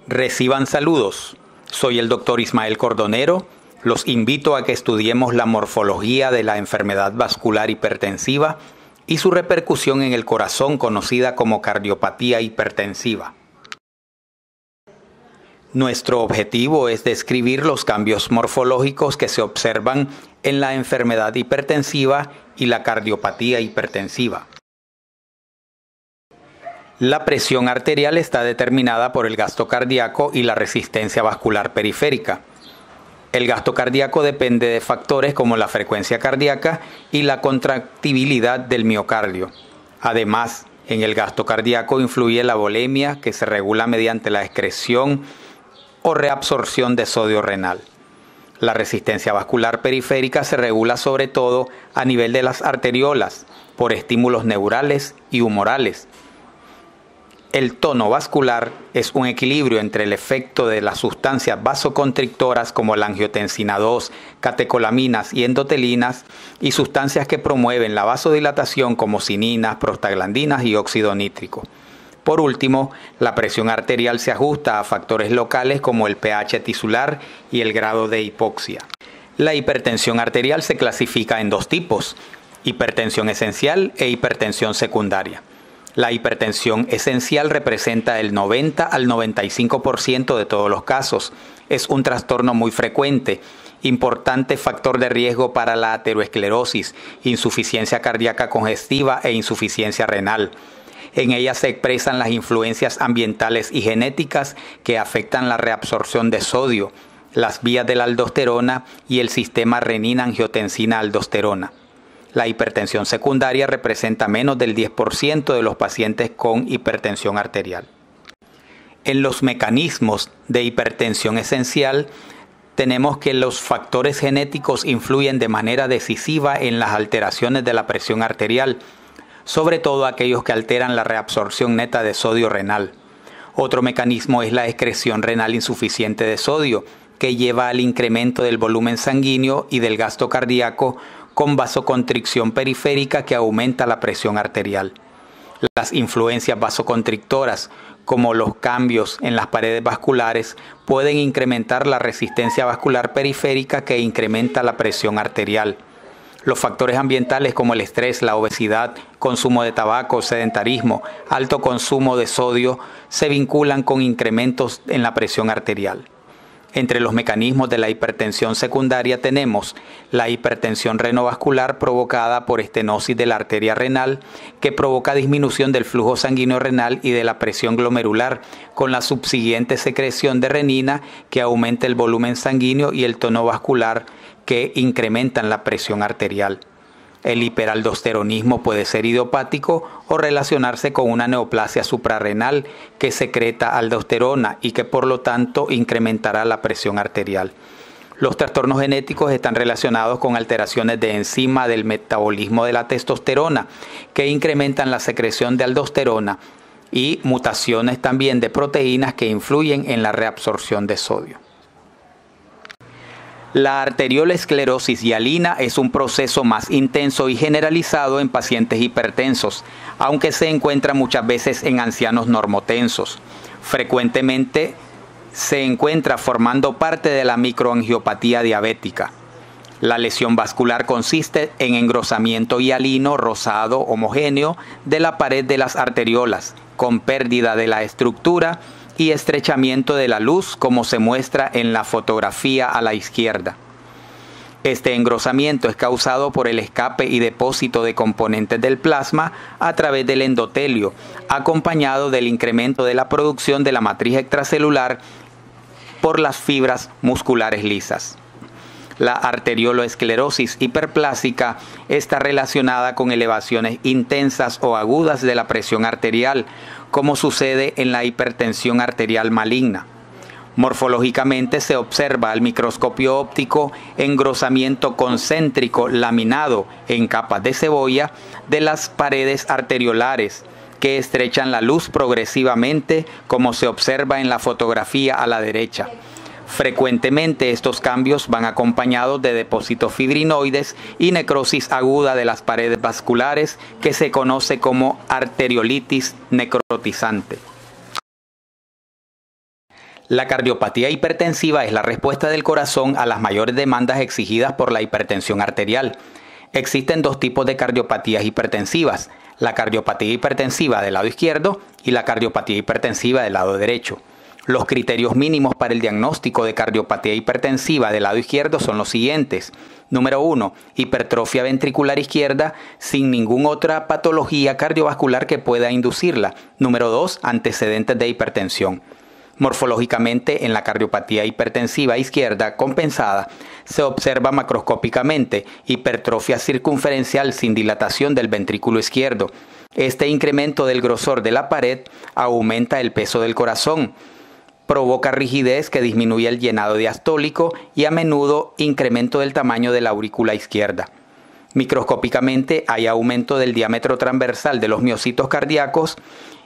Reciban saludos. Soy el doctor Ismael Cordonero. Los invito a que estudiemos la morfología de la enfermedad vascular hipertensiva y su repercusión en el corazón, conocida como cardiopatía hipertensiva. Nuestro objetivo es describir los cambios morfológicos que se observan en la enfermedad hipertensiva y la cardiopatía hipertensiva. La presión arterial está determinada por el gasto cardíaco y la resistencia vascular periférica. El gasto cardíaco depende de factores como la frecuencia cardíaca y la contractibilidad del miocardio. Además, en el gasto cardíaco influye la volemia, que se regula mediante la excreción o reabsorción de sodio renal. La resistencia vascular periférica se regula sobre todo a nivel de las arteriolas, por estímulos neurales y humorales. El tono vascular es un equilibrio entre el efecto de las sustancias vasoconstrictoras como la angiotensina 2, catecolaminas y endotelinas y sustancias que promueven la vasodilatación como cininas, prostaglandinas y óxido nítrico. Por último, la presión arterial se ajusta a factores locales como el pH tisular y el grado de hipoxia. La hipertensión arterial se clasifica en dos tipos: hipertensión esencial e hipertensión secundaria. La hipertensión esencial representa el 90 al 95% de todos los casos. Es un trastorno muy frecuente, importante factor de riesgo para la ateroesclerosis, insuficiencia cardíaca congestiva e insuficiencia renal. En ella se expresan las influencias ambientales y genéticas que afectan la reabsorción de sodio, las vías de la aldosterona y el sistema renina-angiotensina-aldosterona. La hipertensión secundaria representa menos del 10% de los pacientes con hipertensión arterial. En los mecanismos de hipertensión esencial, tenemos que los factores genéticos influyen de manera decisiva en las alteraciones de la presión arterial, sobre todo aquellos que alteran la reabsorción neta de sodio renal. Otro mecanismo es la excreción renal insuficiente de sodio, que lleva al incremento del volumen sanguíneo y del gasto cardíaco con vasoconstricción periférica que aumenta la presión arterial. Las influencias vasoconstrictoras, como los cambios en las paredes vasculares, pueden incrementar la resistencia vascular periférica que incrementa la presión arterial. Los factores ambientales como el estrés, la obesidad, consumo de tabaco, sedentarismo, alto consumo de sodio se vinculan con incrementos en la presión arterial. Entre los mecanismos de la hipertensión secundaria tenemos la hipertensión renovascular provocada por estenosis de la arteria renal, que provoca disminución del flujo sanguíneo renal y de la presión glomerular, con la subsiguiente secreción de renina que aumenta el volumen sanguíneo y el tono vascular que incrementan la presión arterial. El hiperaldosteronismo puede ser idiopático o relacionarse con una neoplasia suprarrenal que secreta aldosterona y que por lo tanto incrementará la presión arterial. Los trastornos genéticos están relacionados con alteraciones de enzima del metabolismo de la testosterona que incrementan la secreción de aldosterona y mutaciones también de proteínas que influyen en la reabsorción de sodio. La arteriolesclerosis hialina es un proceso más intenso y generalizado en pacientes hipertensos, aunque se encuentra muchas veces en ancianos normotensos. Frecuentemente se encuentra formando parte de la microangiopatía diabética. La lesión vascular consiste en engrosamiento hialino rosado homogéneo de la pared de las arteriolas, con pérdida de la estructura y estrechamiento de la luz, como se muestra en la fotografía a la izquierda. Este engrosamiento es causado por el escape y depósito de componentes del plasma a través del endotelio, acompañado del incremento de la producción de la matriz extracelular por las fibras musculares lisas. La arterioloesclerosis hiperplásica está relacionada con elevaciones intensas o agudas de la presión arterial, como sucede en la hipertensión arterial maligna. Morfológicamente se observa al microscopio óptico engrosamiento concéntrico laminado en capas de cebolla de las paredes arteriolares, que estrechan la luz progresivamente, como se observa en la fotografía a la derecha. Frecuentemente estos cambios van acompañados de depósitos fibrinoides y necrosis aguda de las paredes vasculares, que se conoce como arteriolitis necrotizante. La cardiopatía hipertensiva es la respuesta del corazón a las mayores demandas exigidas por la hipertensión arterial. Existen dos tipos de cardiopatías hipertensivas, la cardiopatía hipertensiva del lado izquierdo y la cardiopatía hipertensiva del lado derecho. Los criterios mínimos para el diagnóstico de cardiopatía hipertensiva del lado izquierdo son los siguientes. Número 1. Hipertrofia ventricular izquierda sin ninguna otra patología cardiovascular que pueda inducirla. Número 2. Antecedentes de hipertensión. Morfológicamente, en la cardiopatía hipertensiva izquierda compensada, se observa macroscópicamente hipertrofia circunferencial sin dilatación del ventrículo izquierdo. Este incremento del grosor de la pared aumenta el peso del corazón, provoca rigidez que disminuye el llenado diastólico y a menudo incremento del tamaño de la aurícula izquierda. Microscópicamente hay aumento del diámetro transversal de los miocitos cardíacos.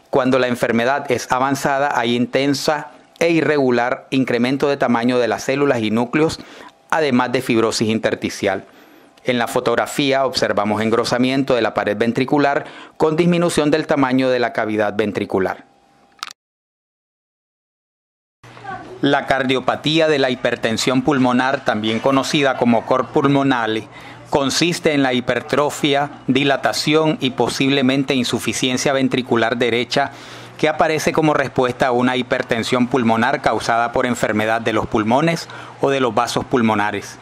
Cuando la enfermedad es avanzada, hay intensa e irregular incremento de tamaño de las células y núcleos, además de fibrosis intersticial. En la fotografía observamos engrosamiento de la pared ventricular con disminución del tamaño de la cavidad ventricular. La cardiopatía de la hipertensión pulmonar, también conocida como cor pulmonale, consiste en la hipertrofia, dilatación y posiblemente insuficiencia ventricular derecha que aparece como respuesta a una hipertensión pulmonar causada por enfermedad de los pulmones o de los vasos pulmonares.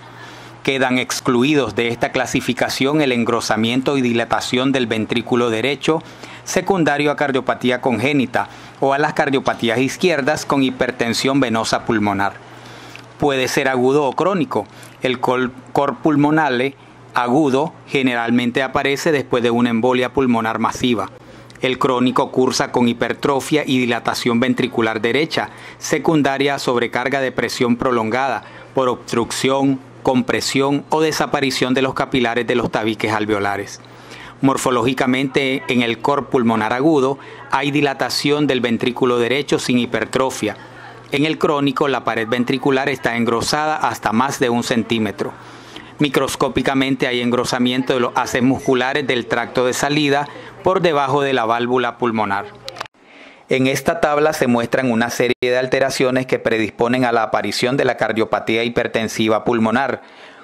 Quedan excluidos de esta clasificación el engrosamiento y dilatación del ventrículo derecho, secundario a cardiopatía congénita o a las cardiopatías izquierdas con hipertensión venosa pulmonar. Puede ser agudo o crónico. El cor pulmonale agudo generalmente aparece después de una embolia pulmonar masiva. El crónico cursa con hipertrofia y dilatación ventricular derecha, secundaria a sobrecarga de presión prolongada por obstrucción, compresión o desaparición de los capilares de los tabiques alveolares. Morfológicamente, en el cor pulmonar agudo hay dilatación del ventrículo derecho sin hipertrofia. En el crónico, la pared ventricular está engrosada hasta más de 1 centímetro. Microscópicamente hay engrosamiento de los haces musculares del tracto de salida por debajo de la válvula pulmonar. En esta tabla se muestran una serie de alteraciones que predisponen a la aparición de la cardiopatía hipertensiva pulmonar,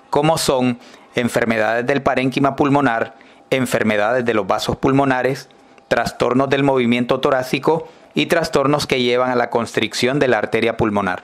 como son enfermedades del parénquima pulmonar, enfermedades de los vasos pulmonares, trastornos del movimiento torácico y trastornos que llevan a la constricción de la arteria pulmonar.